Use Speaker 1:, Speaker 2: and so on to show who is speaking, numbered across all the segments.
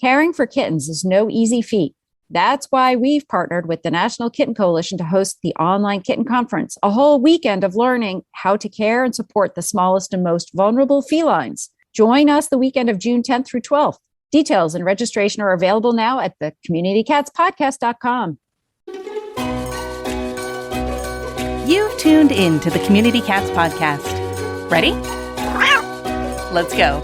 Speaker 1: Caring for kittens is no easy feat. That's why we've partnered with the National Kitten Coalition to host the online kitten conference, a whole weekend of learning how to care and support the smallest and most vulnerable felines. Join us the weekend of June 10th through 12th. Details and registration are available now at the communitycatspodcast.com.
Speaker 2: You've tuned in to the Community Cats Podcast. Ready? Let's go.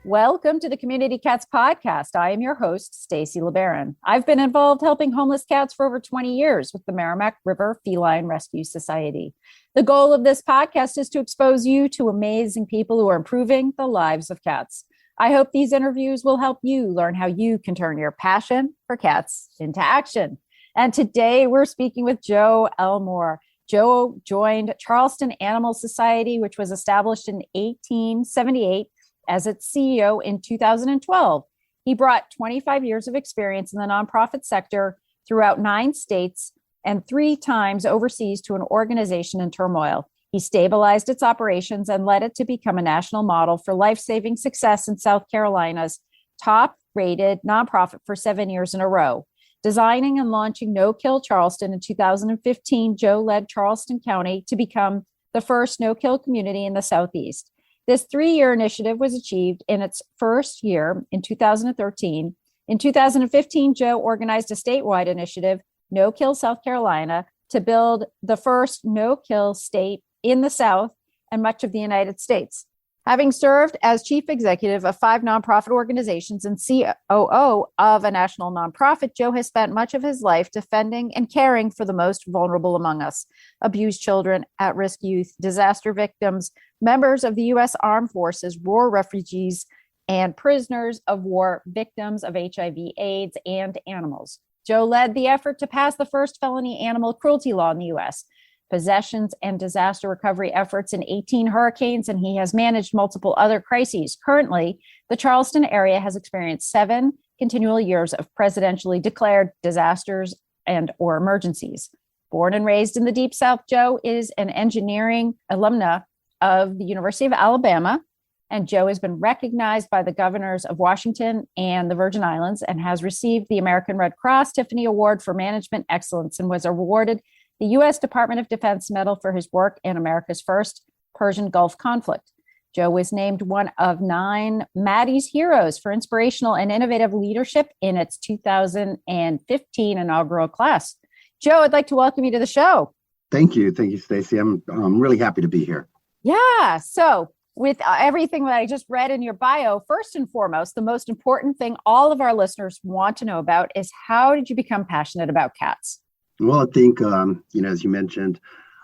Speaker 1: Welcome to the Community Cats Podcast. I am your host, Stacy LeBaron. I've been involved helping homeless cats for over 20 years with the Merrimack River Feline Rescue Society. The goal of this podcast is to expose you to amazing people who are improving the lives of cats. I hope these interviews will help you learn how you can turn your passion for cats into action. And today we're speaking with Joe Elmore. Joe joined Charleston Animal Society, which was established in 1878, as its CEO in 2012. He brought 25 years of experience in the nonprofit sector throughout 9 states and 3 times overseas to an organization in turmoil. He stabilized its operations and led it to become a national model for life-saving success in South Carolina's top-rated nonprofit for 7 years in a row. Designing and launching No Kill Charleston in 2015, Joe led Charleston County to become the first no-kill community in the Southeast. This 3-year initiative was achieved in its first year in 2013. In 2015, Joe organized a statewide initiative, No Kill South Carolina, to build the first no-kill state in the South and much of the United States. Having served as chief executive of 5 nonprofit organizations and COO of a national nonprofit, Joe has spent much of his life defending and caring for the most vulnerable among us: abused children, at-risk youth, disaster victims, members of the U.S. Armed Forces, war refugees, and prisoners of war, victims of HIV/AIDS, and animals. Joe led the effort to pass the first felony animal cruelty law in the U.S., possessions and disaster recovery efforts in 18 hurricanes, and he has managed multiple other crises. Currently, the Charleston area has experienced 7 continual years of presidentially declared disasters and or emergencies. Born and raised in the Deep South, Joe is an engineering alumna of the University of Alabama, and Joe has been recognized by the governors of Washington and the Virgin Islands and has received the American Red Cross Tiffany Award for Management Excellence and was awarded the U.S. Department of Defense Medal for his work in America's first Persian Gulf conflict. Joe was named one of 9 Maddie's Heroes for inspirational and innovative leadership in its 2015 inaugural class. Joe, I'd like to welcome you to the show.
Speaker 3: Thank you. Thank you, Stacy. I'm really happy to be here.
Speaker 1: Yeah. So with everything that I just read in your bio, first and foremost, the most important thing all of our listeners want to know about is, how did you become passionate about cats?
Speaker 3: Well, I think, as you mentioned,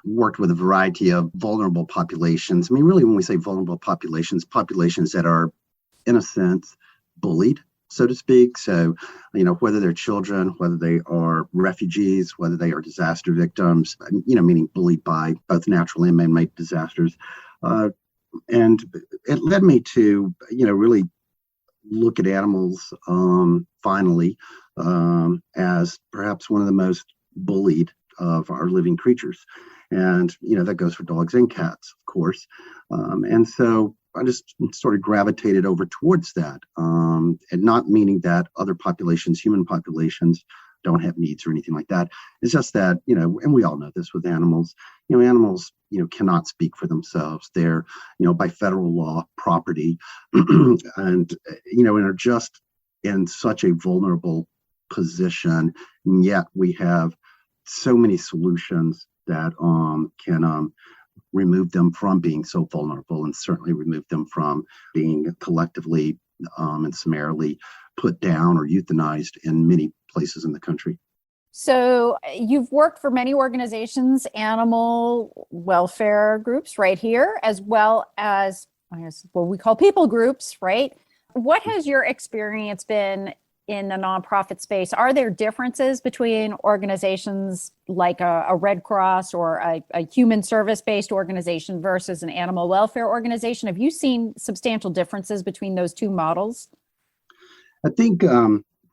Speaker 3: worked with a variety of vulnerable populations. I mean, really, when we say vulnerable populations, populations that are, in a sense, bullied, so to speak. So, whether they're children, whether they are refugees, whether they are disaster victims, meaning bullied by both natural and man-made disasters. And it led me to, really look at animals, finally, as perhaps one of the most bullied of our living creatures. And, that goes for dogs and cats, of course. And so I just sort of gravitated over towards that, and not meaning that other populations, human populations, don't have needs or anything like that. It's just that, and we all know this with animals, animals, cannot speak for themselves. They're, by federal law, property, and are just in such a vulnerable position. And yet we have so many solutions that can remove them from being so vulnerable, and certainly remove them from being collectively and summarily put down or euthanized in many places in the country.
Speaker 1: So you've worked for many organizations, animal welfare groups right here, as well as, I guess, what we call people groups, right? What has your experience been in the nonprofit space? Are there differences between organizations like a Red Cross or a human service-based organization versus an animal welfare organization? Have you seen substantial differences between those two models?
Speaker 3: I think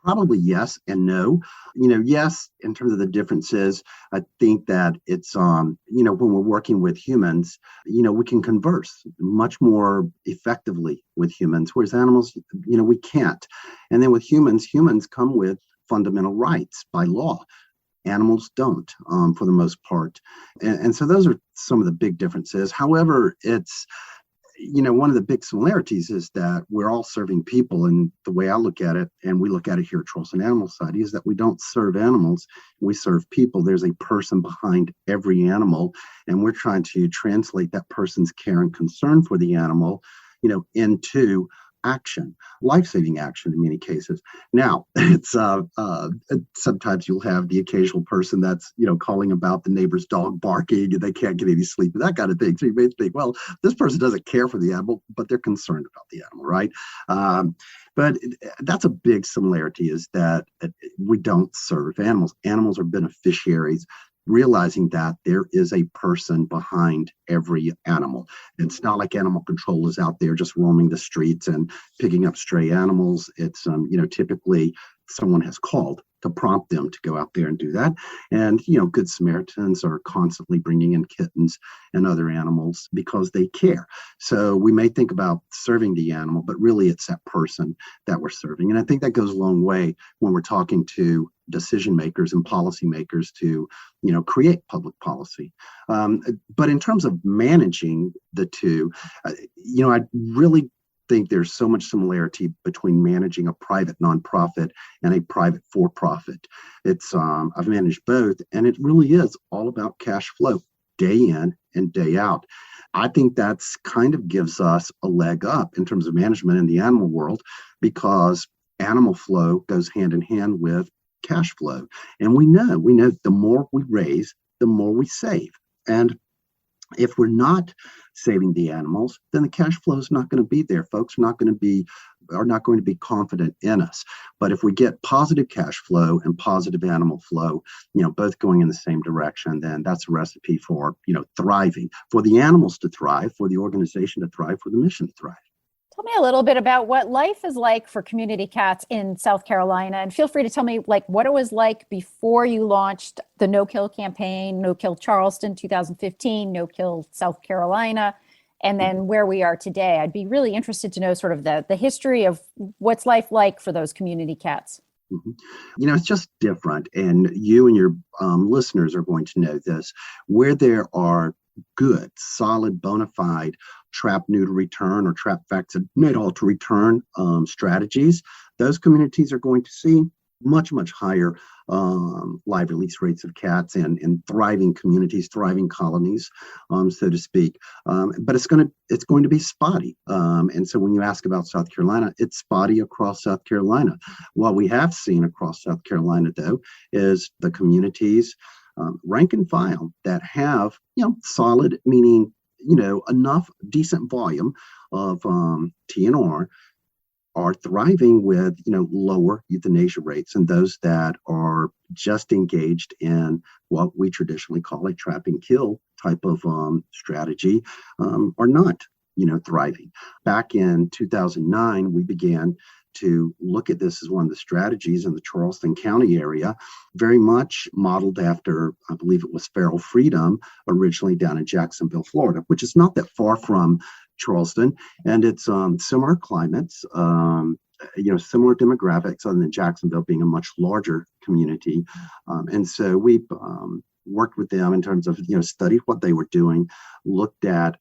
Speaker 3: Probably yes and no. Yes, in terms of the differences, I think that it's, when we're working with humans, we can converse much more effectively with humans, whereas animals, we can't. And then with humans come with fundamental rights by law. Animals don't, for the most part. And so those are some of the big differences. However, it's, one of the big similarities is that we're all serving people. And the way I look at it, and we look at it here at Charleston Animal Society, is that we don't serve animals, we serve people. There's a person behind every animal, and we're trying to translate that person's care and concern for the animal, into action, life-saving action in many cases. Now, it's sometimes you'll have the occasional person that's, calling about the neighbor's dog barking and they can't get any sleep and that kind of thing. So you may think, well, this person doesn't care for the animal, but they're concerned about the animal, right? But that's a big similarity, is that we don't serve animals. Animals are beneficiaries, realizing that there is a person behind every animal. It's not like animal control is out there just roaming the streets and picking up stray animals. It's, typically someone has called to prompt them to go out there and do that. And, Good Samaritans are constantly bringing in kittens and other animals because they care. So we may think about serving the animal, but really it's that person that we're serving. And I think that goes a long way when we're talking to decision makers and policymakers to, create public policy. But in terms of managing the two, I really think there's so much similarity between managing a private nonprofit and a private for-profit. It's I've managed both, and it really is all about cash flow, day in and day out. I think that's kind of gives us a leg up in terms of management in the animal world, because animal flow goes hand in hand with cash flow. And we know the more we raise, the more we save. And if we're not saving the animals, then the cash flow is not going to be there. Folks are not going to be confident in us. But if we get positive cash flow and positive animal flow, both going in the same direction, then that's a recipe for, thriving, for the animals to thrive, for the organization to thrive, for the mission to thrive.
Speaker 1: Tell me a little bit about what life is like for community cats in South Carolina, and feel free to tell me what it was like before you launched the No Kill campaign, No Kill Charleston 2015, No Kill South Carolina, and then where we are today. I'd be really interested to know sort of the history of what's life like for those community cats.
Speaker 3: Mm-hmm. It's just different, and you and your listeners are going to know this, where there are good, solid, bona fide trap, neuter, return, or trap, vaccinate, alter, return strategies. Those communities are going to see much, much higher live release rates of cats and thriving communities, thriving colonies, so to speak. But it's going to be spotty. And so when you ask about South Carolina, it's spotty across South Carolina. What we have seen across South Carolina, though, is the communities, rank and file, that have, solid, meaning, enough decent volume of TNR, are thriving with, lower euthanasia rates, and those that are just engaged in what we traditionally call a trap and kill type of strategy are not, thriving. Back in 2009, we began to look at this as one of the strategies in the Charleston County area, very much modeled after, I believe it was feral freedom, originally down in Jacksonville, Florida, which is not that far from Charleston, and it's similar climates, similar demographics, other than Jacksonville being a much larger community. And so we worked with them in terms of, studied what they were doing, looked at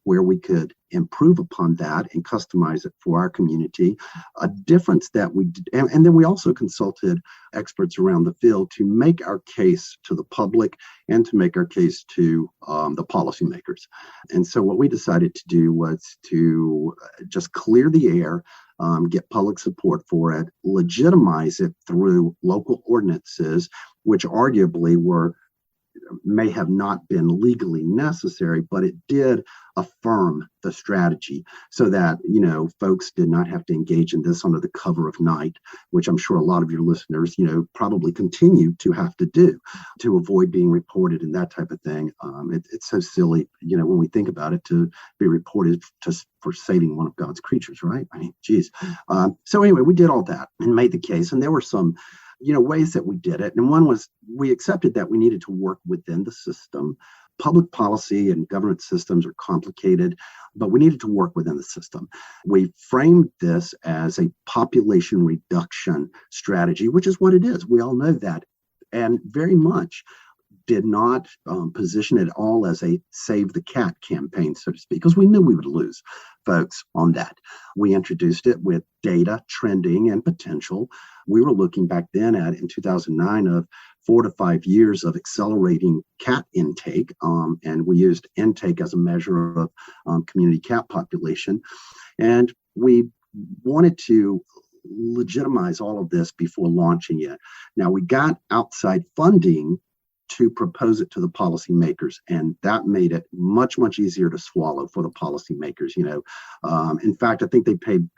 Speaker 3: where we could improve upon that and customize it for our community. A difference that we did, and then we also consulted experts around the field to make our case to the public and to make our case to the policymakers. And so what we decided to do was to just clear the air, get public support for it, legitimize it through local ordinances, which arguably were may have not been legally necessary, but it did affirm the strategy so that, folks did not have to engage in this under the cover of night, which I'm sure a lot of your listeners, probably continue to have to do to avoid being reported and that type of thing. It's so silly, when we think about it, to be reported just for saving one of God's creatures, right? I mean, geez. So anyway, we did all that and made the case. And there were some ways that we did it. And one was we accepted that we needed to work within the system. Public policy and government systems are complicated, but we needed to work within the system. We framed this as a population reduction strategy, which is what it is. We all know that. And very much did not position it all as a save the cat campaign, so to speak, because we knew we would lose folks on that. We introduced it with data, trending, and potential. We were looking back then at, in 2009, of 4 to 5 years of accelerating cat intake, and we used intake as a measure of community cat population. And we wanted to legitimize all of this before launching it. Now, we got outside funding to propose it to the policymakers, and that made it much, much easier to swallow for the policymakers. In fact, I think they paid,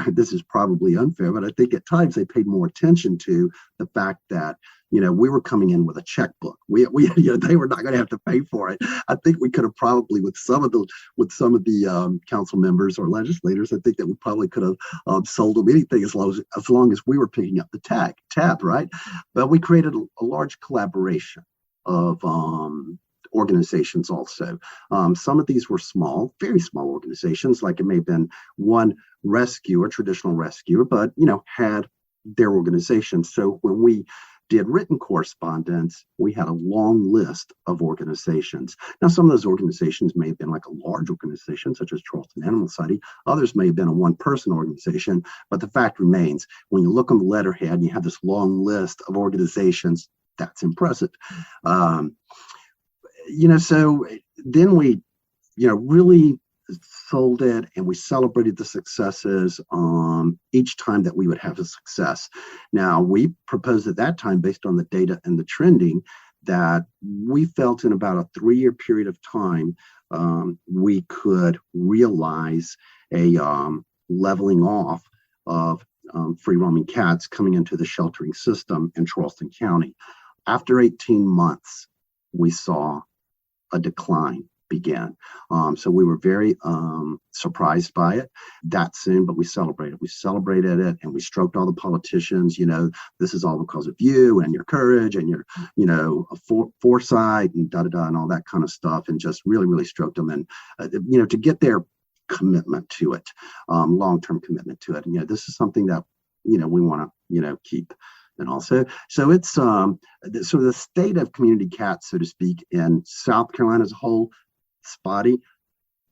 Speaker 3: this is probably unfair, but I think at times they paid more attention to the fact that, we were coming in with a checkbook. We they were not going to have to pay for it. I think we could have probably, with some of the council members or legislators, I think that we probably could have sold them anything as long as we were picking up the tab, right? But we created a large collaboration of organizations also. Some of these were small, very small organizations, like it may have been one rescuer, traditional rescuer, but, had their organization. So when we did written correspondence, we had a long list of organizations. Now, some of those organizations may have been like a large organization, such as Charleston Animal Society. Others may have been a one-person organization. But the fact remains, when you look on the letterhead and you have this long list of organizations, that's impressive. So then we, really sold it, and we celebrated the successes each time that we would have a success. Now, we proposed at that time, based on the data and the trending, that we felt in about a 3-year period of time, we could realize a leveling off of free roaming cats coming into the sheltering system in Charleston County. After 18 months, we saw a decline began. So we were very surprised by it that soon, but we celebrated. We celebrated it, and we stroked all the politicians. This is all because of you and your courage and your, foresight and da-da-da and all that kind of stuff, and just really, really stroked them. And, to get their commitment to it, long-term commitment to it. And, this is something that, we want to, keep. And also, so it's so the state of community cats, so to speak, in South Carolina as a whole, spotty,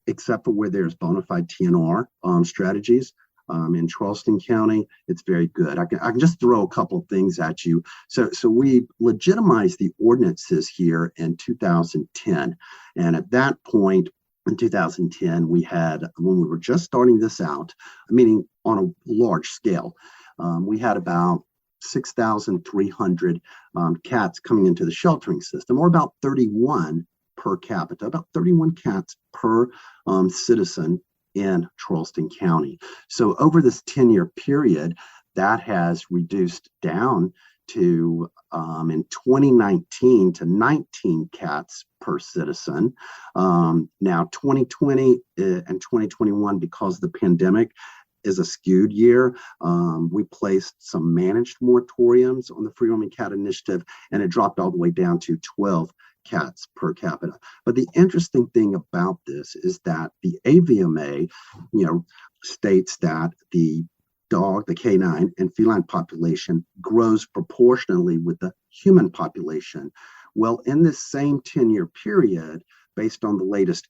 Speaker 3: except for where there's bona fide TNR strategies. In Charleston County, it's very good. I can just throw a couple of things at you. So we legitimized the ordinances here in 2010. And at that point, in 2010, we had, when we were just starting this out, meaning on a large scale, we had about 6,300 cats coming into the sheltering system, or about 31 per capita, about 31 cats per citizen in Charleston County. So over this 10-year period, that has reduced down to, in 2019, to 19 cats per citizen. Now, 2020 and 2021, because of the pandemic, is a skewed year. We placed some managed moratoriums on the Free Roaming Cat Initiative, and it dropped all the way down to 12 cats per capita. But the interesting thing about this is that the AVMA, states that the dog, the canine and feline population grows proportionally with the human population. Well, in this same 10-year period, based on the latest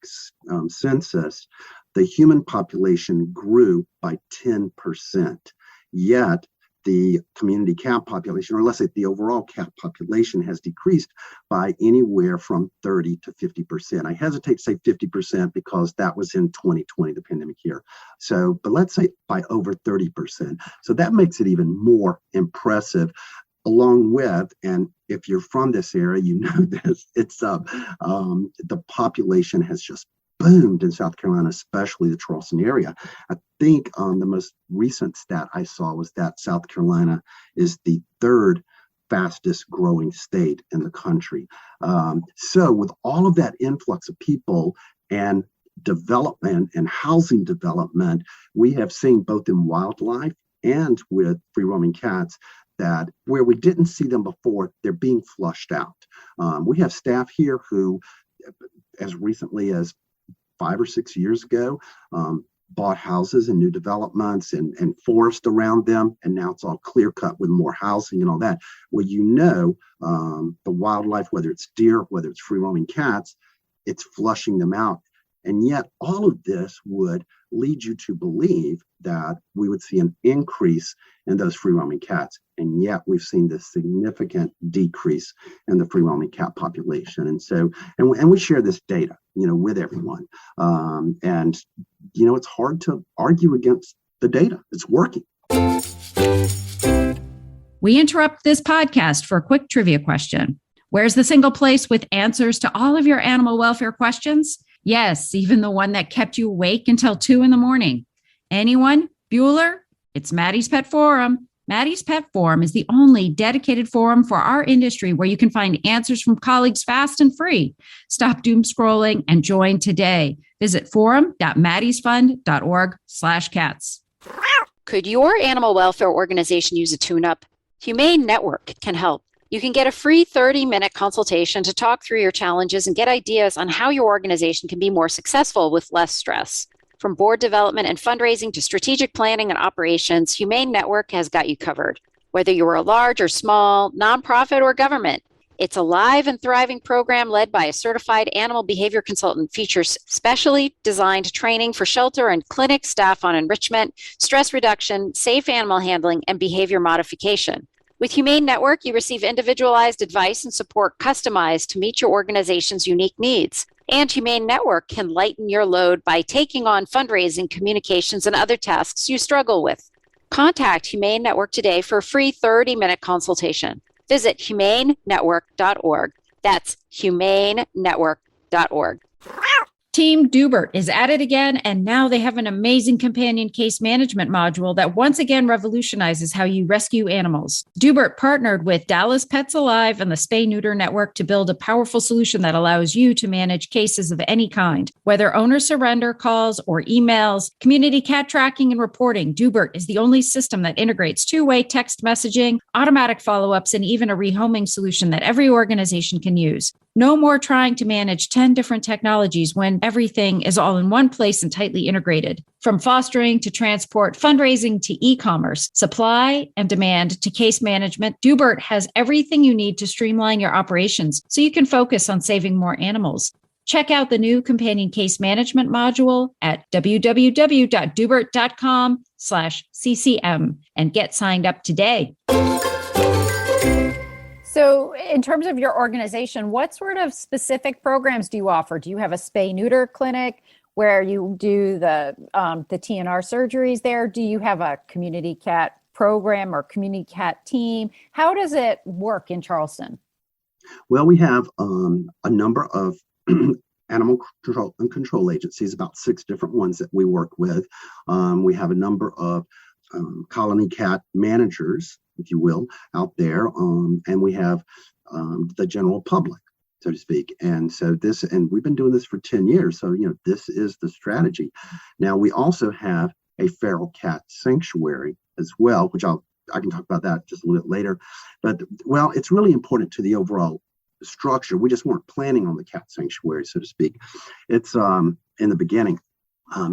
Speaker 3: census, the human population grew by 10%. Yet the community cat population, or let's say the overall cat population, has decreased by anywhere from 30 to 50%. I hesitate to say 50% because that was in 2020, the pandemic year. So, but let's say by over 30%. So that makes it even more impressive. along with, and if you're from this area, you know this, it's the population has just boomed in South Carolina, especially the Charleston area. I think the most recent stat I saw was that South Carolina is the third fastest growing state in the country. So with all of that influx of people and development and housing development, we have seen both in wildlife and with free roaming cats that where we didn't see them before, they're being flushed out. We have staff here who, as recently as 5 or 6 years ago, bought houses and new developments and forest around them, and now it's all clear cut with more housing and all that. Well, the wildlife, whether it's deer, whether it's free roaming cats, it's flushing them out. And yet all of this would lead you to believe that we would see an increase in those free roaming cats. And yet we've seen this significant decrease in the free roaming cat population. And so, and we share this data, with everyone. And, it's hard to argue against the data. It's working.
Speaker 1: We interrupt this podcast for a quick trivia question. Where's the single place with answers to all of your animal welfare questions? Yes, even the one that kept you awake until 2 a.m. Anyone? Bueller? It's Maddie's Pet Forum. Maddie's Pet Forum is the only dedicated forum for our industry where you can find answers from colleagues fast and free. Stop doom scrolling and join today. Visit forum.maddiesfund.org/cats.
Speaker 4: Could your animal welfare organization use a tune-up? Humane Network can help. You can get a free 30-minute consultation to talk through your challenges and get ideas on how your organization can be more successful with less stress. From board development and fundraising to strategic planning and operations, Humane Network has got you covered. Whether you are a large or small, nonprofit or government, it's a live and thriving program led by a certified animal behavior consultant, features specially designed training for shelter and clinic staff on enrichment, stress reduction, safe animal handling, and behavior modification. With Humane Network, you receive individualized advice and support customized to meet your organization's unique needs. And Humane Network can lighten your load by taking on fundraising, communications, and other tasks you struggle with. Contact Humane Network today for a free 30-minute consultation. Visit humanenetwork.org. That's humanenetwork.org.
Speaker 1: Team Dubert is at it again, and now they have an amazing companion case management module that once again revolutionizes how you rescue animals. Dubert partnered with Dallas Pets Alive and the Spay Neuter Network to build a powerful solution that allows you to manage cases of any kind. Whether owner surrender calls or emails, community cat tracking and reporting, Dubert is the only system that integrates two-way text messaging, automatic follow-ups, and even a rehoming solution that every organization can use. No more trying to manage 10 different technologies when everything is all in one place and tightly integrated. From fostering to transport, fundraising to e-commerce, supply and demand to case management, Dubert has everything you need to streamline your operations so you can focus on saving more animals. Check out the new companion case management module at www.dubert.com/CCM and get signed up today. So in terms of your organization, what sort of specific programs do you offer? Do you have a spay-neuter clinic where you do the TNR surgeries there? Do you have a community cat program or community cat team? How does it work in Charleston?
Speaker 3: Well, we have a number of animal control agencies, about 6 different ones that we work with. We have a number of colony cat managers, if you will, out there, and we have the general public, so to speak. And so we've been doing this for 10 years. So, this is the strategy. Now, we also have a feral cat sanctuary as well, which I can talk about that just a little bit later. But, well, it's really important to the overall structure. We just weren't planning on the cat sanctuary, so to speak. It's in the beginning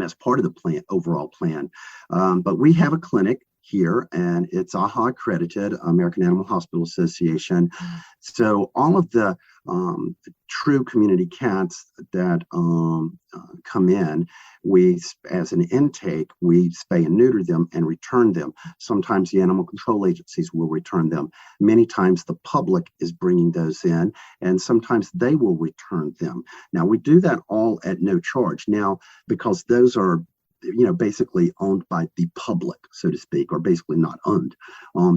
Speaker 3: as part of the overall plan. But we have a clinic here, and it's AHA accredited, American Animal Hospital Association. So all of the true community cats that come in, we, as an intake, we spay and neuter them and return them. Sometimes the animal control agencies will return them. Many times the public is bringing those in, and sometimes they will return them. Now, we do that all at no charge. Now, because those are basically owned by the public, so to speak, or basically not owned.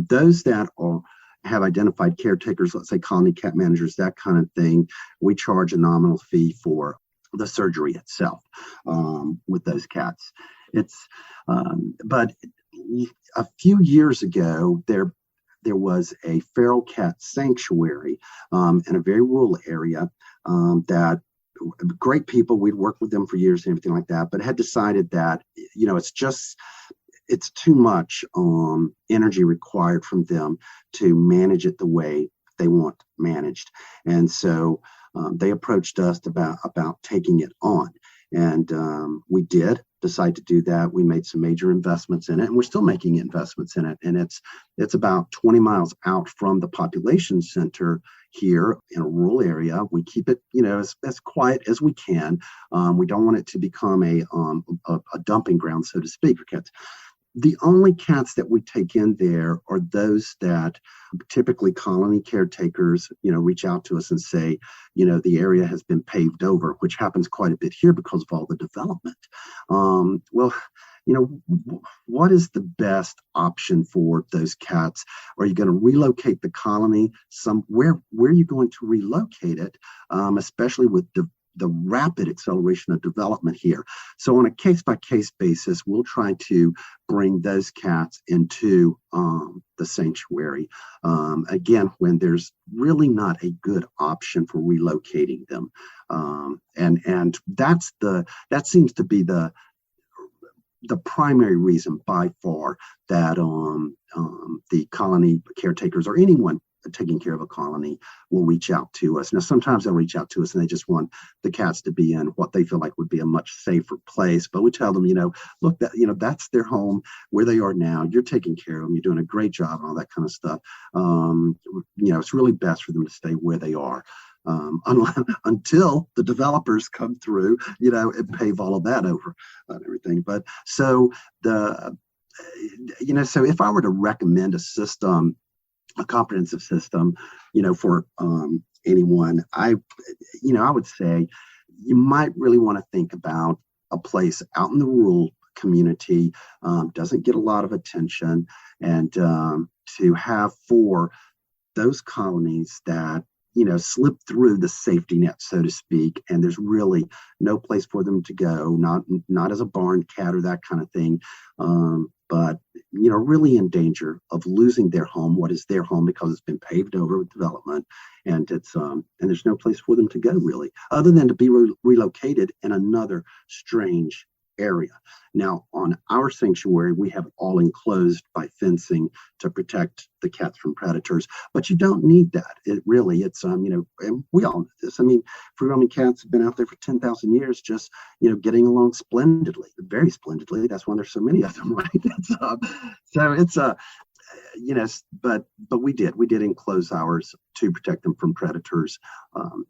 Speaker 3: Those that are have identified caretakers, let's say colony cat managers, that kind of thing, we charge a nominal fee for the surgery itself with those cats. But a few years ago, there was a feral cat sanctuary in a very rural area that great people, we'd worked with them for years and everything like that, but had decided that, it's too much energy required from them to manage it the way they want managed. And so they approached us about taking it on. And we did decide to do that. We made some major investments in it, and we're still making investments in it. And it's about 20 miles out from the population center here in a rural area. We keep it, as quiet as we can. We don't want it to become a dumping ground, so to speak, for cats. The only cats that we take in there are those that typically colony caretakers, reach out to us and say, the area has been paved over, which happens quite a bit here because of all the development. What is the best option for those cats? Are you going to relocate the colony where are you going to relocate it, especially with the rapid acceleration of development here? So on a case-by-case basis, we'll try to bring those cats into the sanctuary. Again, when there's really not a good option for relocating them. And that seems to be the primary reason by far that the colony caretakers or anyone taking care of a colony will reach out to us. Now, sometimes they'll reach out to us and they just want the cats to be in what they feel like would be a much safer place. But we tell them, look, that's their home where they are now. You're taking care of them. You're doing a great job and all that kind of stuff. It's really best for them to stay where they are. Until the developers come through, and pave all of that over and everything. But so so if I were to recommend a comprehensive system, for anyone, I would say you might really want to think about a place out in the rural community, doesn't get a lot of attention, and to have for those colonies that slip through the safety net, so to speak, and there's really no place for them to go, not as a barn cat or that kind of thing, but really in danger of losing their home, what is their home, because it's been paved over with development, and it's and there's no place for them to go really, other than to be relocated in another strange area. Now, on our sanctuary, we have it all enclosed by fencing to protect the cats from predators, but you don't need that. It's and we all know this. Free roaming cats have been out there for 10,000 years, just getting along splendidly, very splendidly. That's why there's so many of them, right? But we did enclose ours to protect them from predators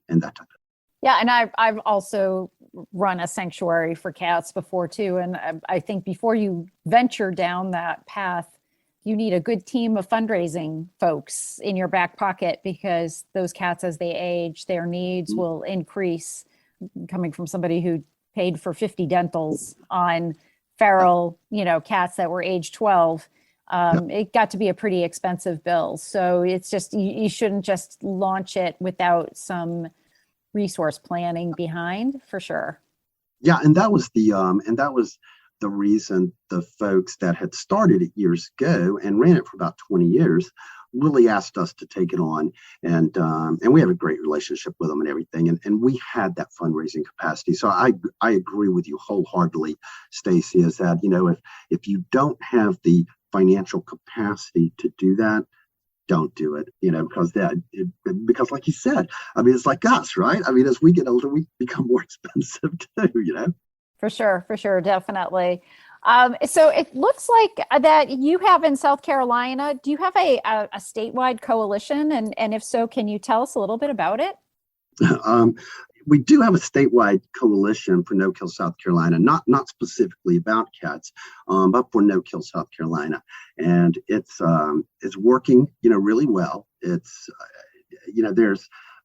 Speaker 3: and that type of.
Speaker 1: Yeah, and I've also run a sanctuary for cats before too, and I think before you venture down that path, you need a good team of fundraising folks in your back pocket, because those cats, as they age, their needs will increase. Coming from somebody who paid for 50 dentals on feral, cats that were age 12, it got to be a pretty expensive bill. So it's just, you shouldn't just launch it without some resource planning behind, for sure.
Speaker 3: Yeah, and that was the reason the folks that had started it years ago and ran it for about 20 years really asked us to take it on, and we have a great relationship with them and everything, and we had that fundraising capacity. So I agree with you wholeheartely, Stacy, is that if you don't have the financial capacity to do that, don't do it, because like you said, it's like us, right? As we get older, we become more expensive too,
Speaker 1: For sure, definitely. So it looks like that you have in South Carolina, do you have a statewide coalition? And if so, can you tell us a little bit about it?
Speaker 3: We do have a statewide coalition for No Kill South Carolina, not specifically about cats, but for No Kill South Carolina, and it's working, really well. It's,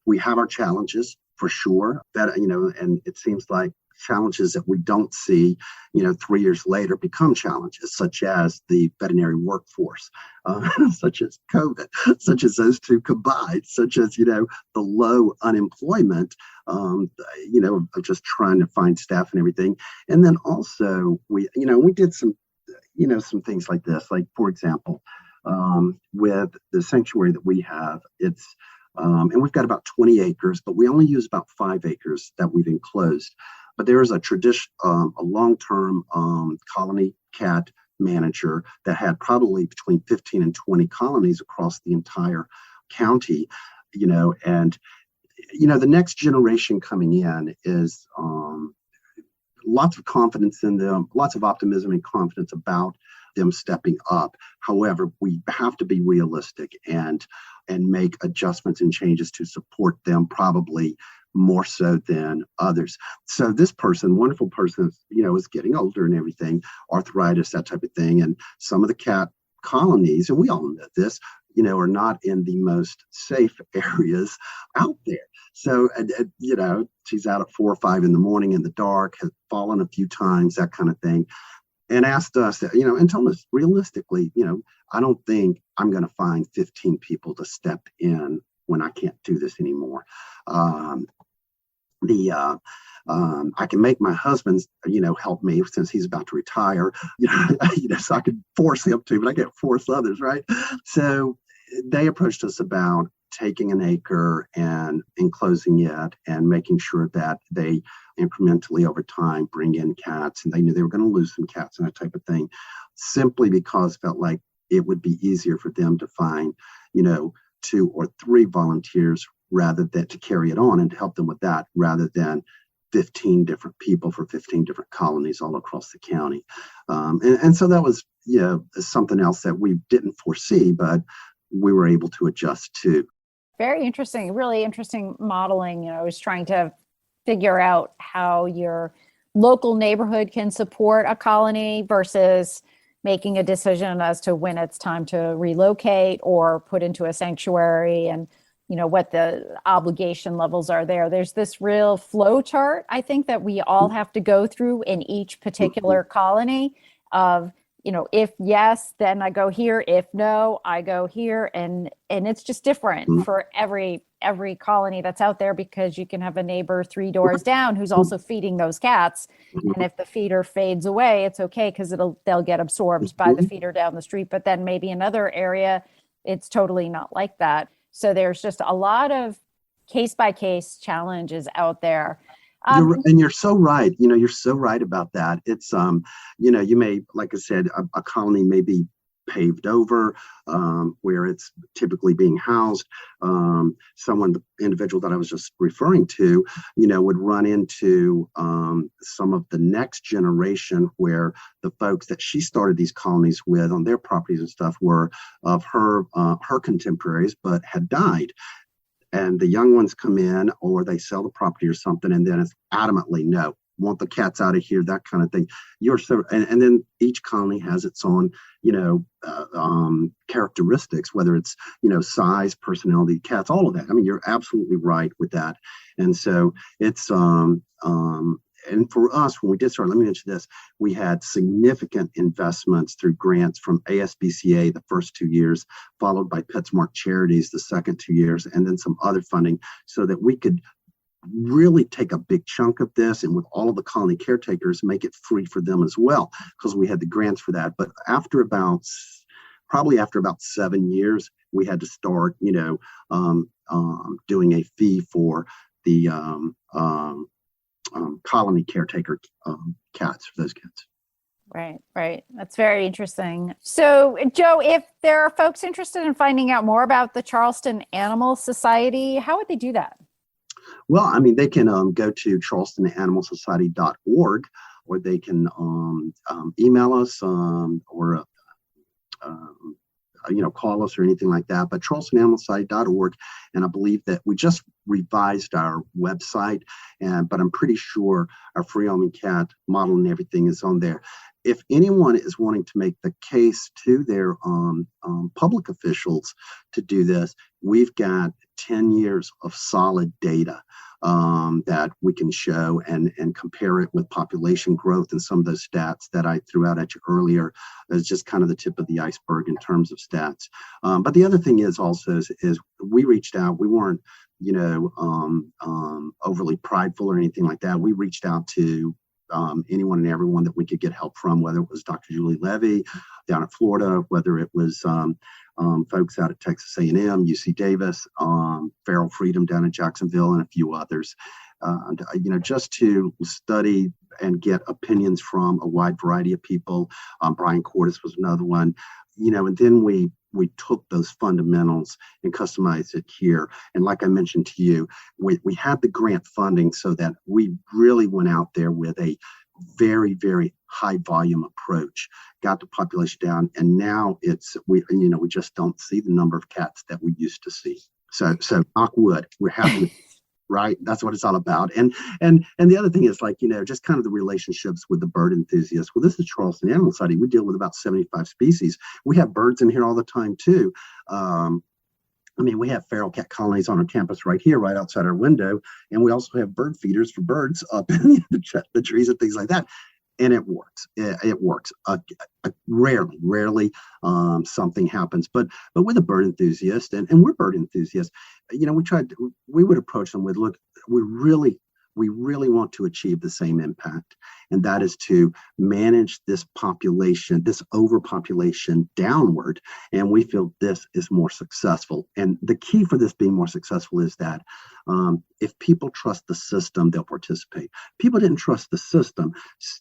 Speaker 3: we have our challenges for sure, that and it seems like challenges that we don't see, 3 years later become challenges, such as the veterinary workforce, such as COVID, such as those two combined, such as, the low unemployment, of just trying to find staff and everything. And then also we did some things like this, like, for example, with the sanctuary that we have, and we've got about 20 acres, but we only use about 5 acres that we've enclosed. But there is a long-term colony cat manager that had probably between 15 and 20 colonies across the entire county, and, the next generation coming in is lots of confidence in them, lots of optimism and confidence about them stepping up. However, we have to be realistic and make adjustments and changes to support them, probably more so than others. So this person, wonderful person, is getting older and everything, arthritis, that type of thing. And some of the cat colonies, and we all know this, are not in the most safe areas out there. So, she's out at 4 or 5 in the morning in the dark, has fallen a few times, that kind of thing. And asked us, and told us realistically, I don't think I'm going to find 15 people to step in when I can't do this anymore. I can make my husband, help me since he's about to retire, so I could force him to, but I can't force others, right? So they approached us about taking an acre and enclosing it and making sure that they incrementally over time bring in cats, and they knew they were going to lose some cats and that type of thing, simply because it felt like it would be easier for them to find, 2 or 3 volunteers rather than to carry it on and to help them with that, rather than 15 different people for 15 different colonies all across the county. And so that was, something else that we didn't foresee, but we were able to adjust to.
Speaker 1: Very interesting, really interesting modeling. I was trying to figure out how your local neighborhood can support a colony versus making a decision as to when it's time to relocate or put into a sanctuary, and what the obligation levels are there. There's this real flow chart, I think, that we all have to go through in each particular colony of, if yes, then I go here. If no, I go here. And it's just different for every colony that's out there, because you can have a neighbor 3 doors down who's also feeding those cats. And if the feeder fades away, it's okay, because they'll get absorbed by the feeder down the street. But then maybe another area, it's totally not like that. So there's just a lot of case-by-case challenges out there.
Speaker 3: You're so right. You're so right about that. It's, you may, like I said, a colony may be paved over, where it's typically being housed. The individual that I was just referring to, would run into some of the next generation, where the folks that she started these colonies with on their properties and stuff were of her contemporaries, but had died. And the young ones come in, or they sell the property or something, and then it's adamantly no, want the cats out of here, that kind of thing. And then each colony has its own, characteristics, whether it's, size, personality, cats, all of that. I mean, you're absolutely right with that. And so it's, and for us, when we did start, let me mention this, we had significant investments through grants from ASBCA the first 2 years, followed by PetSmart Charities the second 2 years, and then some other funding, so that we could really take a big chunk of this, and with all of the colony caretakers, make it free for them as well, because we had the grants for that. But probably after about 7 years, we had to start, doing a fee for the colony caretaker cats, for those cats.
Speaker 1: Right. That's very interesting. So, Joe, if there are folks interested in finding out more about the Charleston Animal Society, how would they do that?
Speaker 3: Well, I mean, they can go to charlestonanimalsociety.org, or they can email us or call us or anything like that. But charlestonanimalsociety.org, and I believe that we just revised our website, but I'm pretty sure our free home and cat model and everything is on there. If anyone is wanting to make the case to their public officials to do this, we've got 10 years of solid data that we can show and compare it with population growth and some of those stats that I threw out at you earlier as just kind of the tip of the iceberg in terms of stats. But the other thing is also is we reached out. We weren't, overly prideful or anything like that. We reached out to anyone and everyone that we could get help from, whether it was Dr. Julie Levy down in Florida, whether it was folks out at Texas A&M, UC Davis, Feral Freedom down in Jacksonville, and a few others, just to study and get opinions from a wide variety of people. Brian Cordes was another one, and then we took those fundamentals and customized it here. And like I mentioned to you, we had the grant funding so that we really went out there with a very, very high volume approach, got the population down, and now we just don't see the number of cats that we used to see. So knock wood, we're happy. Right, that's what it's all about. And the other thing is just kind of the relationships with the bird enthusiasts. Well, this is Charleston Animal Society. We deal with about 75 species. We have birds in here all the time too. We have feral cat colonies on our campus right here, right outside our window, and we also have bird feeders for birds up in the trees and things like that. And it works. It works. Rarely something happens. But with a bird enthusiast, and we're bird enthusiasts, we would approach them with, look, we really want to achieve the same impact. And that is to manage this population, this overpopulation downward. And we feel this is more successful. And the key for this being more successful is that if people trust the system, they'll participate. People didn't trust the system.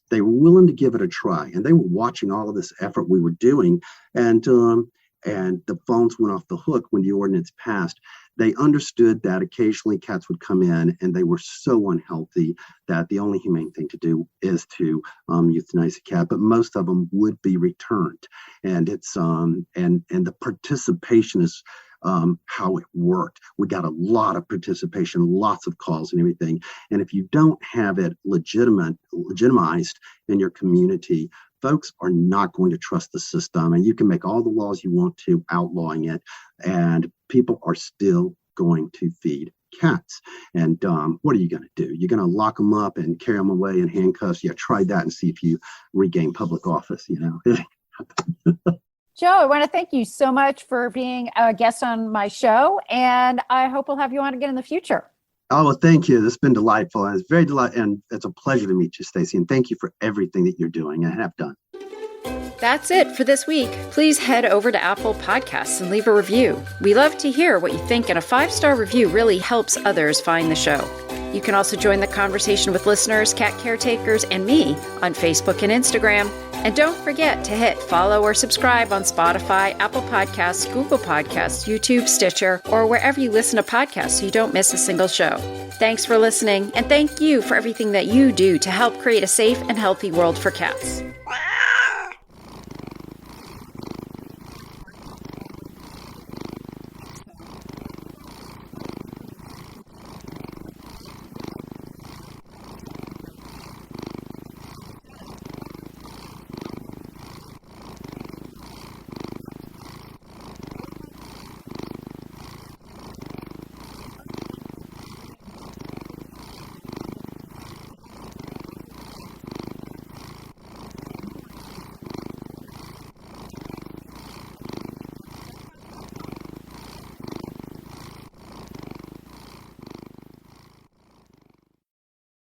Speaker 3: They were willing to give it a try. And they were watching all of this effort we were doing. And the phones went off the hook when the ordinance passed. They understood that occasionally cats would come in and they were so unhealthy that the only humane thing to do is to euthanize a cat, but most of them would be returned. And it's and the participation is how it worked. We got a lot of participation, lots of calls and everything. And if you don't have it legitimized in your community, folks are not going to trust the system. And you can make all the laws you want to outlawing it, and people are still going to feed cats. And what are you going to do? You're going to lock them up and carry them away in handcuffs? Yeah, try that and see if you regain public office,
Speaker 1: Joe, I want to thank you so much for being a guest on my show, and I hope we'll have you on again in the future.
Speaker 3: Oh, well, thank you. This has been delightful. And it's very delightful. And it's a pleasure to meet you, Stacy. And thank you for everything that you're doing and have done.
Speaker 4: That's it for this week. Please head over to Apple Podcasts and leave a review. We love to hear what you think, and a 5-star review really helps others find the show. You can also join the conversation with listeners, cat caretakers, and me on Facebook and Instagram. And don't forget to hit follow or subscribe on Spotify, Apple Podcasts, Google Podcasts, YouTube, Stitcher, or wherever you listen to podcasts so you don't miss a single show. Thanks for listening, and thank you for everything that you do to help create a safe and healthy world for cats.